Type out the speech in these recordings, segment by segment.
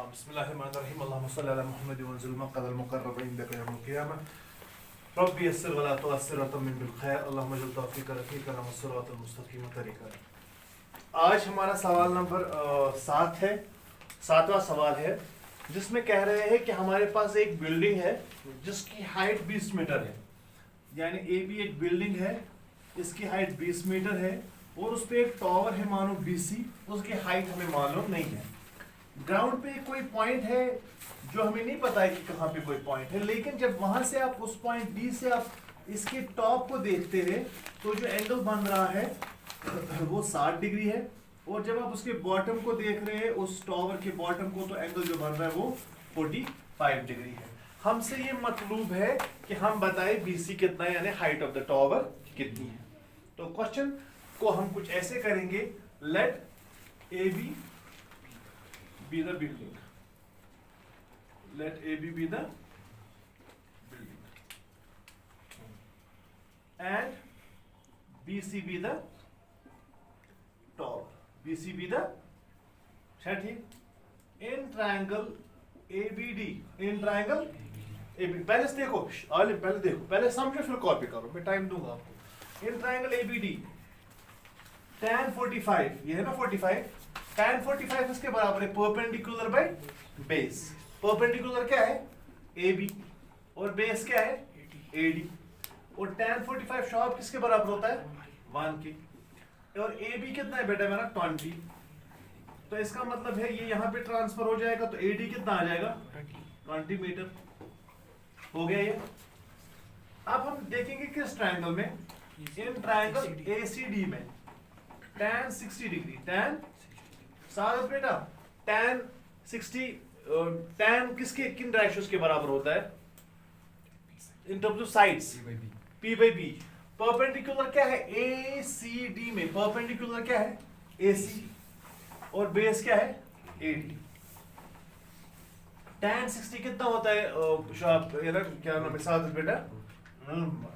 बिस्मिल्लाहिर्रहमानिर्रहीम अल्लाहुम्मा सल्लि अला मुहम्मद वंज़िल मक़अदल मुक़र्रब इंदका यौमल क़ियामह रब्बी यस्सिर वला तुअस्सिर वतम्मिम बिल खैर अल्लाहुम्मा जल तौफ़ीक़ रफ़ीक़ना वस्सिरातल मुस्तक़ीम तरीक़ा। आज हमारा सवाल नंबर 7 है, 7वां सवाल है, जिसमें कह रहे हैं कि हमारे पास एक बिल्डिंग है जिसकी हाइट 20 मीटर है। यानी ए बी एक बिल्डिंग है, इसकी हाइट 20 मीटर है और उस पर एक टावर है मानो BC, उसकी हाइट हमें मालूम नहीं है। ग्राउंड पे कोई पॉइंट है जो हमें नहीं पता है कि कहाँ पे कोई पॉइंट है, लेकिन जब वहां से आप उस पॉइंट D से आप इसके टॉप को देखते हैं तो जो एंगल बन रहा है वो 60 डिग्री है, और जब आप उसके बॉटम को देख रहे हैं उस टावर के बॉटम को, तो एंगल जो बन रहा है वो 45 डिग्री है। हमसे ये मतलूब है कि हम बताएं BC कितना है, यानी हाइट ऑफ द टावर कितनी है। तो क्वेश्चन को हम कुछ ऐसे करेंगे, late AB be the building, let AB be the building and BC be the tower, BC be the ठीक। in triangle ABD, in triangle AB, पहले से देखो आलिम, पहले देखो, पहले समझो फिर कॉपी करो, मैं टाइम दूंगा आपको। in triangle ABD tan 45, ये है ना 45, tan 45 इसके बराबर है परपेंडिकुलर बाय बेस। परपेंडिकुलर क्या है AB और बेस क्या है AD, और tan 45 शॉर्प किसके बराबर होता है 1 के, और AB कितना है बेटा मेरा 20। तो इसका मतलब है ये यहाँ पे ट्रांसफर हो जाएगा, तो AD कितना आ जाएगा 20 मीटर। हो गया ये। अब हम देखेंगे किस ट्रायंगल में, इन ट्रायंगल ACD में tan 60 डिग्री, tan साथ बेटा tan 60, tan किसके किन रेशियोज के बराबर होता है in terms of sides, P by B। Perpendicular क्या है ACD में, परपेंडिकुलर क्या है AC और बेस क्या है AD। tan 60 कितना होता है शॉप ये ना क्या नाम है साथ बेटा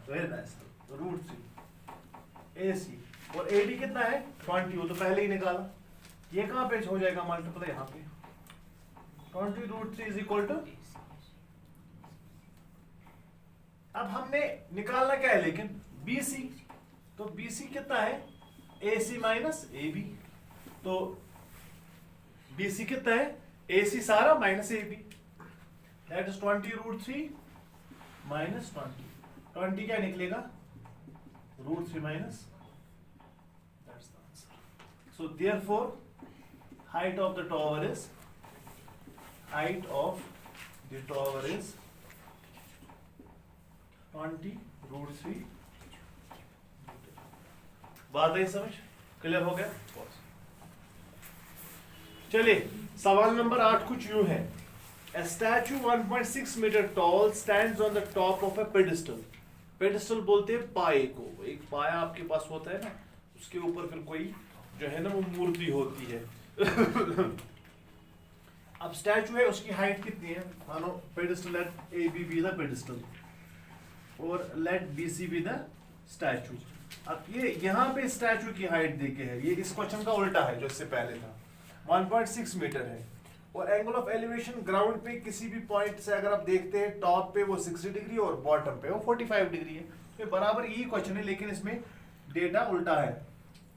वेरी नाइस √3 AC, और AD कितना है 20, वो तो पहले ही निकाला। ये कहां पे हो जाएगा मल्टीप्लाई, यहाँ पे 20√3 इज इक्वल टू। अब हमने निकालना क्या है लेकिन BC, तो BC कितना है AC माइनस AB, तो BC कितना है AC सारा minus AB, that is 20√3 minus 20 क्या निकलेगा √3 minus, that's the answer. So therefore height of the tower is 20√3। बात है समझ, क्लियर हो गया। चलिए सवाल नंबर 8 कुछ यूं है, A statue 1.6 metre tall stands on the top of a pedestal। Pedestal बोलते हैं पाए को, एक पाया आपके पास होता है ना, उसके ऊपर फिर कोई जो है ना वो मूर्ति होती है। अब स्टैचू है, उसकी हाइट कितनी है, मानो pedestal, let AB be the pedestal और let BC be the statue. अब ये यहाँ पे स्टैचू की हाइट देके है, ये इस क्वेश्चन का उल्टा है जो इससे पहले था। 1.6 मीटर है और एंगल ऑफ एलिवेशन ग्राउंड पे किसी भी पॉइंट से अगर आप देखते हैं, टॉप पे वो 60 डिग्री और बॉटम पे वो 45 डिग्री है। तो बराबर यही क्वेश्चन है, लेकिन इसमें डेटा उल्टा है,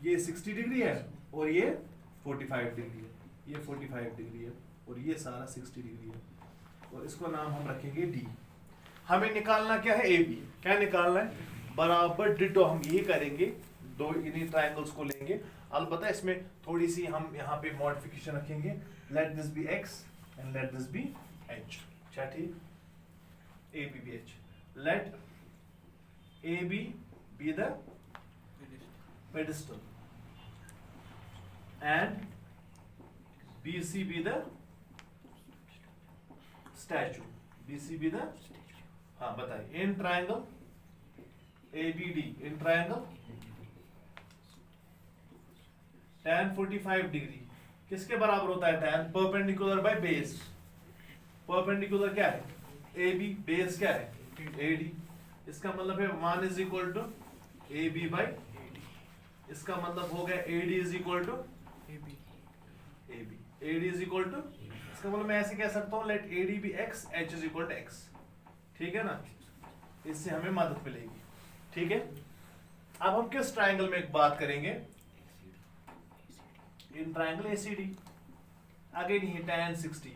ये 60 डिग्री है और ये 45 डिग्री है, ये 45 डिग्री है और ये सारा 60 डिग्री है, और इसको नाम हम रखेंगे D। हमें निकालना क्या है AB, क्या निकालना है बराबर डिटो, हम यही करेंगे, दो इन्हीं ट्रायंगल्स को लेंगे। अलबत्ता इसमें थोड़ी सी हम यहाँ पे मॉडिफिकेशन रखेंगे, let this be X and let this be H, क्या ठीक, AB be H, let AB be the pedestal and BC be the statue, BC be the, हाँ बताइए, in triangle ABD, in triangle tan 45 degree किसके बराबर होता है, tan perpendicular by base. Perpendicular क्या है AB, बेस क्या है AD, इसका मतलब है 1 is equal to AB by, इसका मतलब हो गया AD is equal to AB, AD is equal to इसका मतलब मैं ऐसे कह सकता हूँ let AD be x, h is equal to x। ठीक है ना, इससे हमें मदद मिलेगी। ठीक है, अब हम किस ट्रायंगल में बात करेंगे? In triangle ACD। आगे नहीं है tan 60।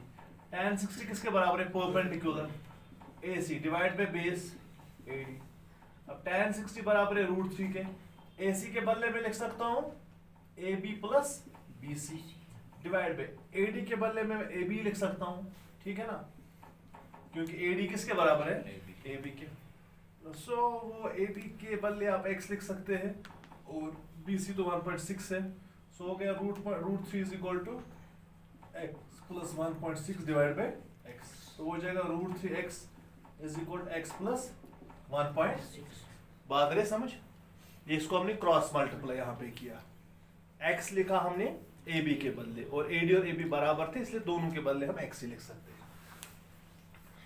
tan 60 किसके बराबर है? Perpendicular AC divide by base AD। अब tan 60 बराबर है √3 के। AC के बदले में लिख सकता हूं AB plus BC divide by AD के बदले में AB लिख सकता हूं। ठीक है ना, क्योंकि AD किसके बराबर है? AB के। सो वो AB के बदले आप x लिख सकते हैं और BC तो 1.6 है। सो हो गया √3 is equal to x plus 1.6 divide by x। तो हो जाएगा √3x is equal to x plus 1.6। बात रहे समझ? ये इसको हमने क्रॉस मल्टीप्लाई यहाँ पे किया, x लिखा हमने AB के बदले और AD और AB बराबर थे इसलिए दोनों के बदले हम x ही लिख सकते हैं।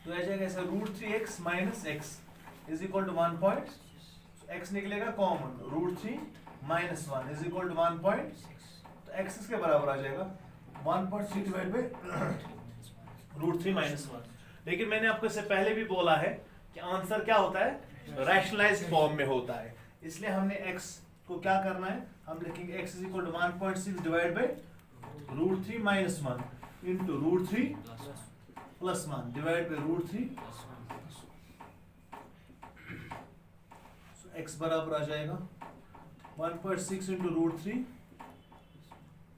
तो आ जाएगा ऐसा √3x minus x is equal to 1. x निकलेगा common, √3 minus 1 is equal to 1.6। तो x इसके बराबर आ जाएगा 1.6 डिवाइड बाय √3 माइनस 1। लेकिन मैंने आपको इससे पहले भी बोला है कि आंसर क्या होता है? रैशनलाइज्ड फॉर्म में होता है, इसलिए हमने x को क्या करना है? हम लिखेंगे x is equal to 1.6 divide by √3 minus 1 into √3 plus 1 divide by √3। x बराबर आ जाएगा 1.6 into √3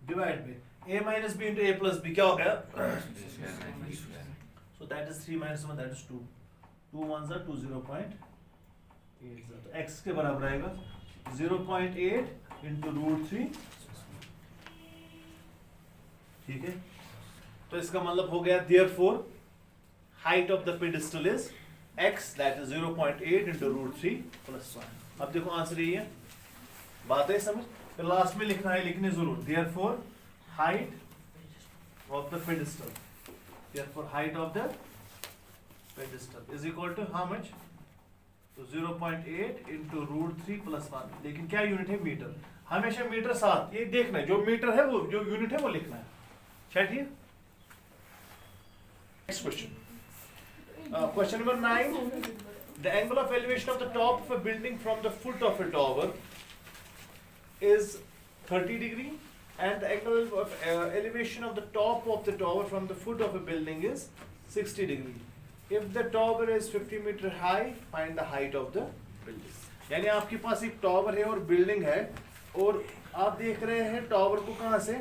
divide by a minus b into a plus b। क्या हो गया? So that is 3 minus 1 that is 2। 2 1 जा 2 0.8। तो x के बराबर आएगा 0.8 इंटू √3। ठीक है, तो इसका मतलब हो गया therefore height of the pedestal is x that is 0.8 into √3 plus 1। अब देखो आंसर यही है, बात है समझ? फिर लास्ट में लिखना है, लिखने जरूर therefore height of the pedestal, therefore height of the pedestal is equal to how much? तो 0.8 इंटू √3 प्लस 1। लेकिन क्या यूनिट है? मीटर। हमेशा मीटर साथ, ये देखना है जो मीटर है वो जो यूनिट है वो लिखना है। चलिए next question, question number 9। The angle of elevation of the top of a building from the foot of a tower is 30 degree and the angle of elevation of the top of the tower from the foot of a building is 60 degree. If the tower is 50 meter high, find the height of the building. यानी आपके पास एक tower है और building है और आप देख रहे हैं टावर को कहां से?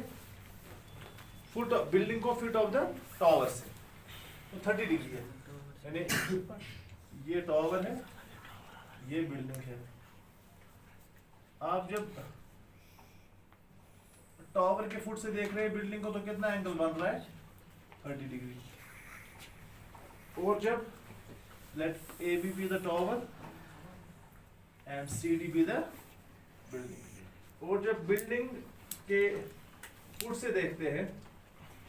फुट, बिल्डिंग को फुट ऑफ द टावर से, तो 30 डिग्री है। यानी ये टावर है, ये बिल्डिंग है। आप जब टावर के फुट से देख रहे हैं बिल्डिंग को तो कितना एंगल बन रहा है? 30 डिग्री। और जब late AB be the tower and CD be the building, और जब बिल्डिंग के फुट से देखते हैं,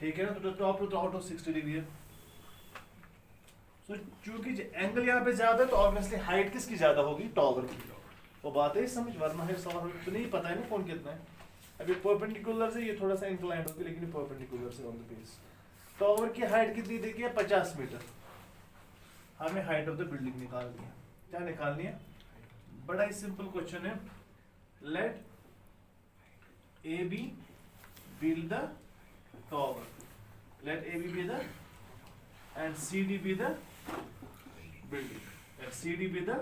ठीक है ना, तो टॉप टू टॉप 60 डिग्री है। तो चूंकि एंगल यहाँ पे ज्यादा है तो ऑब्वियसली हाइट किसकी ज्यादा होगी? टावर की। वो बात है समझ, वरना है सवाल तो नहीं पता है ना कौन कितना है। अभी परपेंडिकुलर से ये थोड़ा सा इंक्लाइंड होगी, लेकिन परपेंडिकुलर से ऑन द बेस। टावर की हाइट कितनी देखिए? 50 मीटर। हमें हाइट ऑफ द बिल्डिंग निकालनी है। क्या निकालनी है? बड़ा ही सिंपल क्वेश्चन है। Let AB build the tower, let AB be the and CD be the building, let CD be the।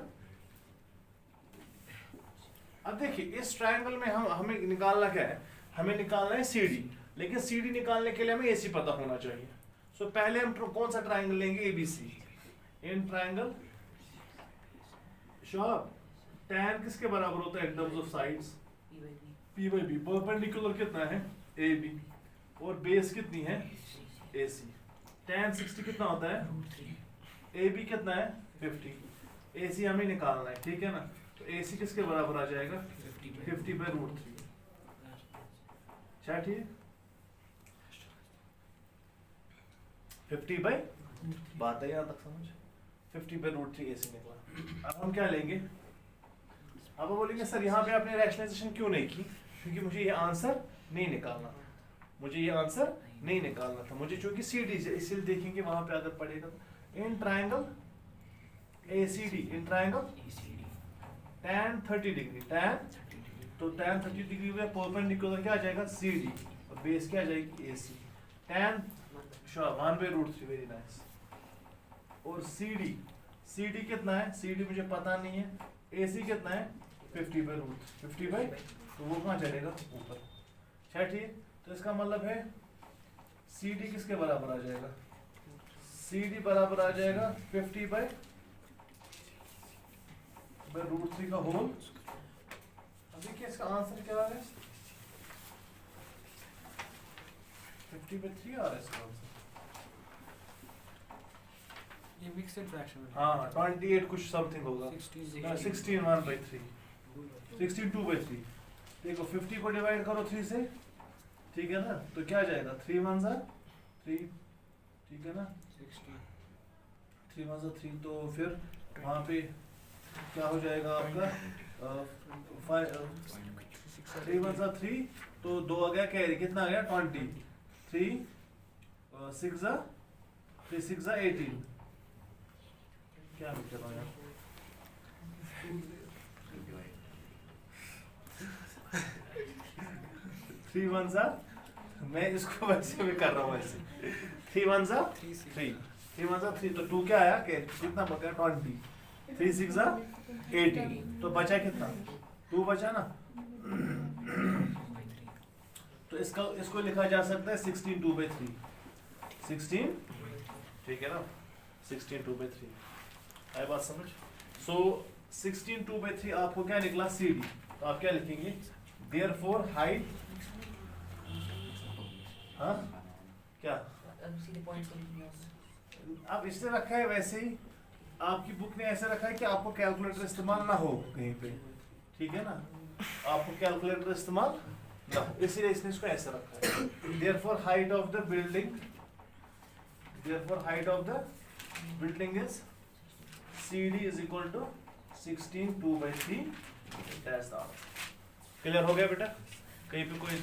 अब देखिए इस ट्रायंगल में हमें निकालना क्या है? हमें निकालना है CD, लेकिन CD निकालने के लिए हमें AC पता होना चाहिए। सो पहले हम कौन सा ट्रायंगल लेंगे? ABC। In triangle shop tan किसके बराबर होता है? In terms of sides P by B। Perpendicular कितना है? AB। और बेस कितनी है? AC। tan 60 कितना होता है? AB कितना है? 50। AC हमें निकालना है, ठीक है ना? तो AC किसके बराबर आ जाएगा? 50 by √3। क्या ठीक है? 50 by, बात है यहाँ तक समझ? 50 by √3 AC निकला। अब हम क्या लेंगे? अब वो बोलेंगे सर यहाँ पे आपने रैशनलाइजेशन क्यों नहीं की? क्योंकि मुझे ये आंसर नहीं निकालना, मुझे ये आंसर नहीं निकालना था मुझे, चूंकि CD से, इसलिए देखेंगे वहां पे अगर पड़ेगा in triangle ACD, in triangle tan 30 degree, tan तो tan 30 डिग्री में परपेंडिकुलर क्या आ जाएगा CD और बेस क्या आ जाएगी AC, tan 1/√3, वेरी नाइस। और CD कितना है, CD मुझे पता नहीं है, AC कितना है 50/√3, तो वो कहाँ चलेगा ऊपर, ठीक। तो इसका मतलब है CD किसके बराबर आ जाएगा, CD बराबर आ जाएगा 50/√3 का होल। अब देखिए इसका आंसर क्या आ रहा है, 50/3 आ रहा है इसका आंसर। ये मिक्स्ड फ्रैक्शन है। हाँ 28 कुछ समथिंग होगा, 16 1/3, 16 2/3। देखो 50 को डिवाइड करो 3 से, ठीक है ना, तो क्या जाएगा 3 1 जा 3, ठीक है ना, 3 1 जा 3, तो फिर वहाँ पे क्या हो जाएगा आपका 3 1 जा 3, तो 2 आ गया कैरी, कितना आ गया 20, 3 6 जा 18, क्या लिख रहा हूँ यार, थ्री वन सा, मैं इसको वैसे भी कर रहा हूँ वैसे, 3 1 जा 3, तो 2 क्या आया, कितना बचा 20, 3 6 जा 18, तो बचा कितना 2 बचा ना, तो इसको लिखा जा सकता है 16 2/3, 16, ठीक है ना, 16 2/3, आई बात समझ। सो 16 2/3 आपको क्या निकला CD, तो आप क्या लिखेंगे, therefore height, हाँ क्या, अब इसने रखा है वैसे ही, आपकी बुक ने ऐसे रखा है कि आपको कैलकुलेटर इस्तेमाल ना हो कहीं पे, ठीक है ना, आपको कैलकुलेटर इस्तेमाल ना हो, इसीलिए इसने इसको ऐसे रखा है। therefore height of the building is CD is equal to 16 2/3, that's the answer। Clear हो गया बेटा, कहीं पे कोई